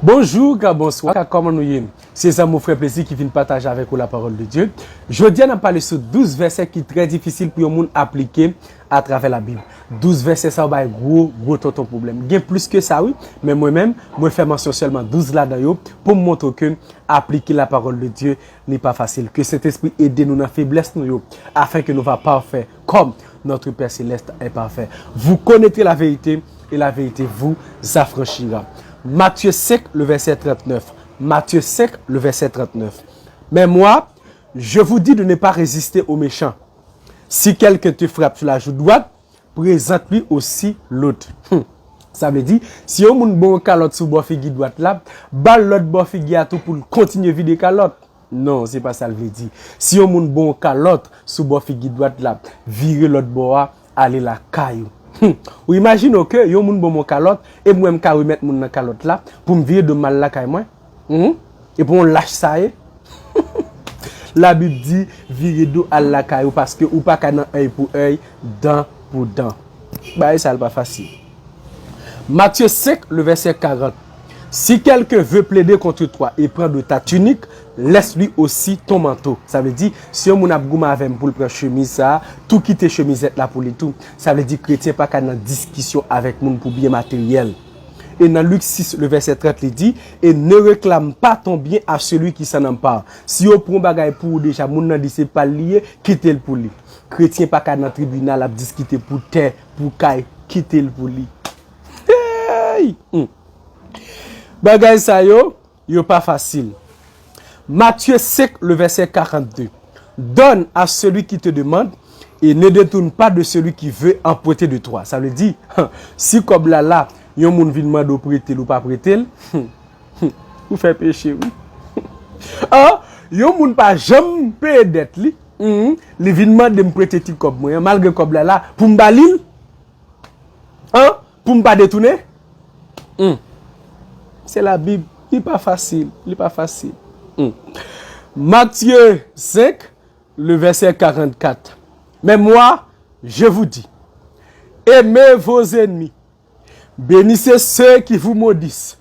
Bonjour, bonsoir, comment nous y est? C'est ça mon frère plaisir qui vient partager avec vous la parole de Dieu. Je viens de parler sur 12 versets qui sont très difficiles pour nous appliquer à travers la Bible. 12 versets, ça va être gros ton problème. Il y a plus que ça, oui, mais moi-même, je fais mention seulement 12 là-dedans pour me montrer que appliquer la parole de Dieu n'est pas facile. Que cet esprit aide nous dans la faiblesse, afin que nous va parfait comme notre Père Céleste est parfait. Vous connaîtrez la vérité et la vérité vous affranchira. Matthieu 5, le verset 39. Matthieu 5, le verset 39. Mais moi, je vous dis de ne pas résister aux méchants. Si quelqu'un te frappe sur la joue droite, présente-lui aussi l'autre. Ça veut dire, si on a une bonne calotte sur le figure droite là, balle l'autre bon figure à tout pour continuer à vider calotte. Non, c'est pas ça le veut dire. Si on a une bonne calotte sur le figure droite là, virer l'autre bois, aller la caillou. Ou imagine que yo moun bon mon calotte et moi me ka remettre moun dans calotte là pour me virer de mal la caille moi. Et pour on lâche ça La Bible dit virer d'eau à la caille parce que ou pas qu'un œil pour œil, dent pour dent. Bah ça pas facile. Matthieu 5 le verset 40. Si quelqu'un veut plaider contre toi et prendre ta tunique, laisse-lui aussi ton manteau. Ça veut dire, si on a gouma avec pour prendre chemise ça, tout quitter chemisette là pour les tout. Ça veut dire chrétien pas qu'à une discussion avec moun pour bien matériel. Et dans Luc 6 le verset 30 il dit et ne réclame pas ton bien à celui qui s'en empare. Si on prend bagay pour déjà moun nan dit c'est pas lié, quitter le pour lui. Chrétien pas qu'à dans tribunal a discuter pour terre, pour caille, quitter le pour lui. Hey! Bagay sa yo pas facile. Matthieu 5, le verset 42. Donne à celui qui te demande et ne détourne pas de celui qui veut emprunter de toi. Ça veut dire, si comme là, yon moun vin demander ou prêter ou pas prêter, ou fait péché, oui. Ah, yon moun pas jamais payer dette li. Li vin demander de me prêter ti comme moi, malgré comme là, pour m'balil. Hein? Pour m'pas détourner. C'est la Bible, il n'est pas facile, Matthieu 5, le verset 44. Mais moi, je vous dis, aimez vos ennemis, bénissez ceux qui vous maudissent,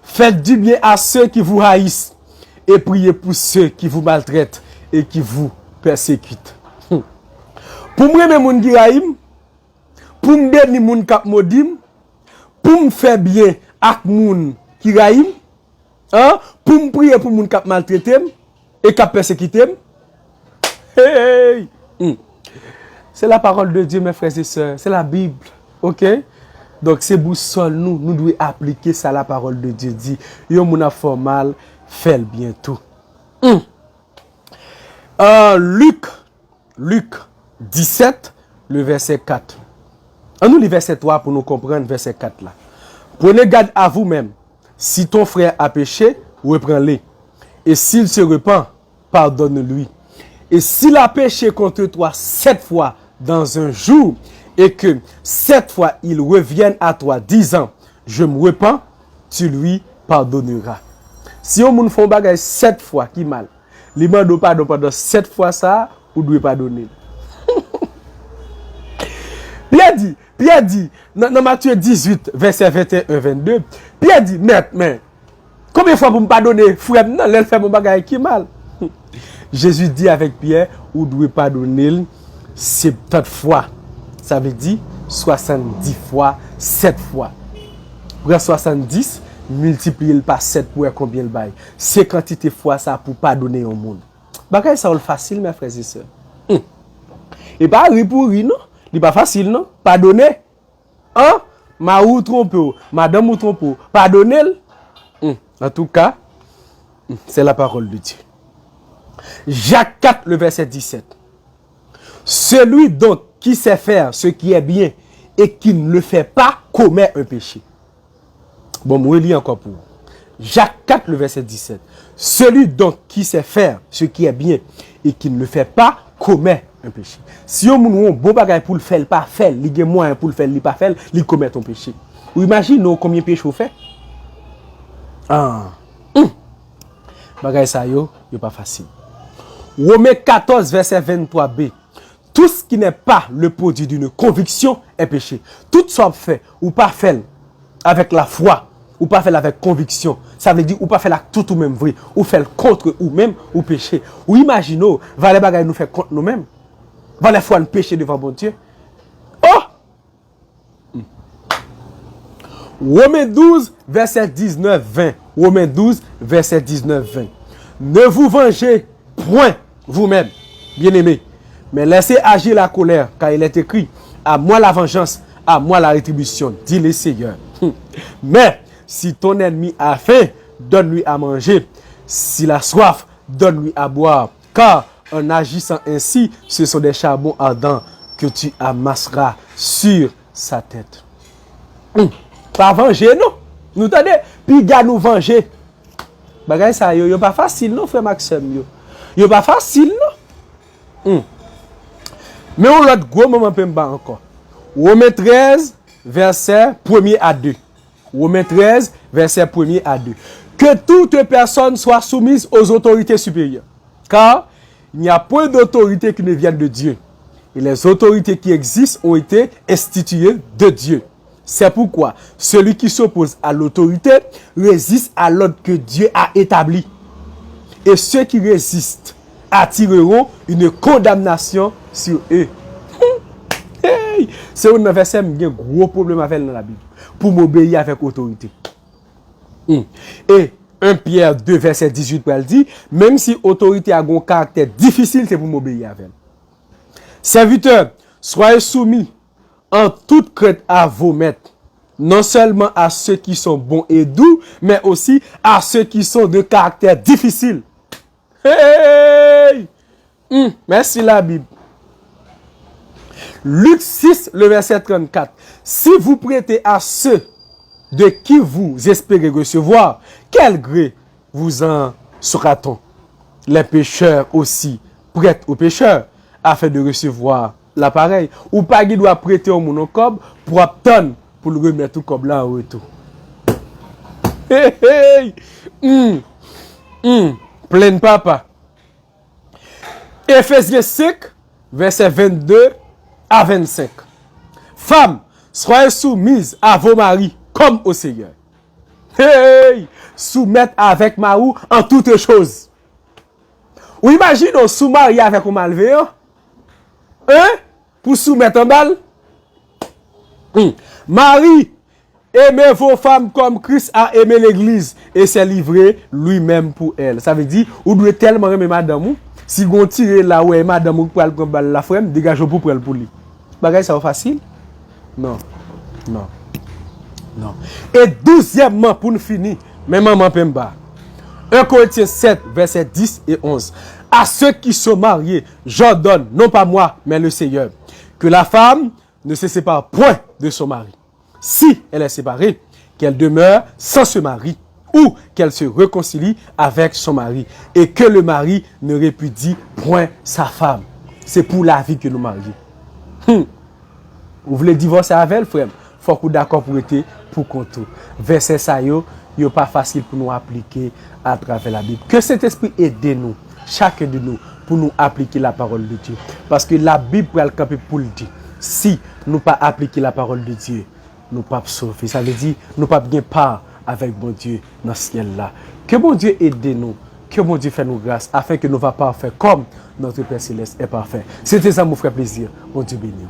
faites du bien à ceux qui vous haïssent, et priez pour ceux qui vous maltraitent et qui vous persécutent. Pour moi, mes moun qui haïm, pour me bénir moun kap maudim, pour me faire bien ak moun qui raïm, pour me prier pour moun kap maltraité et kap persécuté. Hey! C'est la parole de Dieu, mes frères et sœurs. C'est la Bible. OK? Donc, c'est boussole nous devons appliquer ça, la parole de Dieu dit. Yon moun a fait mal, fait le bien tout. Luc 17, le verset 4. On nous lit verset 3 pour nous comprendre verset 4 là. Prenez garde à vous-même. Si ton frère a péché, reprends-le. Et s'il se repent, pardonne-lui. Et s'il a péché contre toi 7 fois dans un jour, et que 7 fois il revienne à toi disant, je me repens, tu lui pardonneras. Si on moun font bagay 7 fois qui mal, li mando pardon pendant 7 fois ça, ou doit pardonner. Pierre dit, dans Matthieu 18, verset 21-22, Pierre dit, mais, combien de fois pour me pardonner, frère, non, l'elle fait mon bagage qui mal. Jésus dit avec Pierre, ou doit pardonner 70 fois. Ça veut dire 70 fois, 7 fois. Pour 70, multiplier par 7 pour combien le bail. C'est quantité fois ça pour pardonner au monde. Bagage ça facile, mes frères et sœurs. Et pas ri pour ri, non? Il pas facile, non? Pardonner. Hein? Ma ou trompe, madame ou trompe, pardonner. En tout cas, c'est la parole de Dieu. Jacques 4, le verset 17. Celui donc qui sait faire ce qui est bien et qui ne le fait pas commet un péché. Bon, moi, je lis encore pour vous. Jacques 4, le verset 17. Celui donc qui sait faire ce qui est bien et qui ne le fait pas commet un péché. Si on moun bon bagay pour le faire, pas faire, li gen moyen pour le faire, li pas faire, li commet un péché. Ou imagine combien de péché on fait? Bagay ça yo pas facile. Romains 14 verset 23b. Tout ce qui n'est pas le produit d'une conviction est péché. Tout ce qu'on fait ou pas fait avec la foi ou pas faire avec conviction. Ça veut dire ou pas faire la tout ou même vrai, ou faire contre ou même ou péché. Ou imaginons, valait bagay nous faire contre nous-mêmes. Valait fois nous pécher devant bon Dieu. Oh! Romains 12, verset 19-20. Romains 12, verset 19-20. Ne vous vengez point vous-même, bien-aimés, mais laissez agir la colère, car il est écrit, à moi la vengeance, à moi la rétribution, dit le Seigneur. Mais si ton ennemi a faim, donne-lui à manger. S'il a soif, donne-lui à boire. Car en agissant ainsi, ce sont des charbons ardents que tu amasseras sur sa tête. Pas venger, non. Nous tenez, puis gars nous venger. Bagay ça, yo pas facile, non, frère Maxime. Yo pas facile, non. Mais on l'autre gros moment peut me encore. Romains 13, verset 1er à 2. Romains 13, verset 1er à 2. Que toute personne soit soumise aux autorités supérieures. Car il n'y a point d'autorité qui ne vienne de Dieu. Et les autorités qui existent ont été instituées de Dieu. C'est pourquoi celui qui s'oppose à l'autorité résiste à l'ordre que Dieu a établi. Et ceux qui résistent attireront une condamnation sur eux. Hey, c'est un verset qui a un gros problème avec dans la Bible. Pour m'obéir avec autorité. Et 1 Pierre 2, verset 18, elle dit, même si autorité a un caractère difficile, c'est pour m'obéir avec elle. Serviteurs, soyez soumis en toute crainte à vos maîtres, non seulement à ceux qui sont bons et doux, mais aussi à ceux qui sont de caractère difficile. Hey! Merci la Bible. Luc 6, le verset 34. Si vous prêtez à ceux de qui vous espérez recevoir, quel gré vous en sera-t-on? Les pécheurs aussi prêtent aux pécheurs afin de recevoir l'appareil. Ou pas qui doit prêter au monocob pour obtenir pour le remettre au cob là en retour. Hey, hey. Plein papa. Ephésiens 5, verset 22 à 25. Femmes, soyez soumises à vos maris comme au Seigneur. Hey, soumettre avec Marou en toutes choses. Ou imagine on sous-marié avec un malveillant. Hein? Pour soumettre en balle. Marie, aimez vos femmes comme Christ a aimé l'église et s'est livré lui-même pour elle. Ça veut dire, ou doit tellement aimer madame, si vous tirez là où est madame pour aller prendre la frème, dégagez pour elle pour lui. Bagay ça facile? Non. Non. Non. Et 12e, pour nous finir, même maman Pemba. 1 Corinthiens 7, verset 10 et 11. À ceux qui sont mariés, j'ordonne, non pas moi, mais le Seigneur, que la femme ne se sépare point de son mari. Si elle est séparée, qu'elle demeure sans ce mari, ou qu'elle se réconcilie avec son mari, et que le mari ne répudie point sa femme. C'est pour la vie que nous marions. Vous voulez divorcer avec elle, frère? Faut que vous d'accord pour être pour contour. Verset ça yo pas facile pour nous appliquer à travers la Bible. Que cet esprit aide nous, chacun de nous, pour nous appliquer la parole de Dieu. Parce que la Bible pour le camper pour le dire. Si nous pas appliquer la parole de Dieu, nous pas sauver. Ça veut dire nous pas bien part avec bon Dieu dans ce ciel là. Que bon Dieu aide nous. Que bon Dieu fait nous grâce afin que nous va parfaits comme notre Père Céleste est parfait. C'était ça mon frère plaisir. Bon Dieu béni.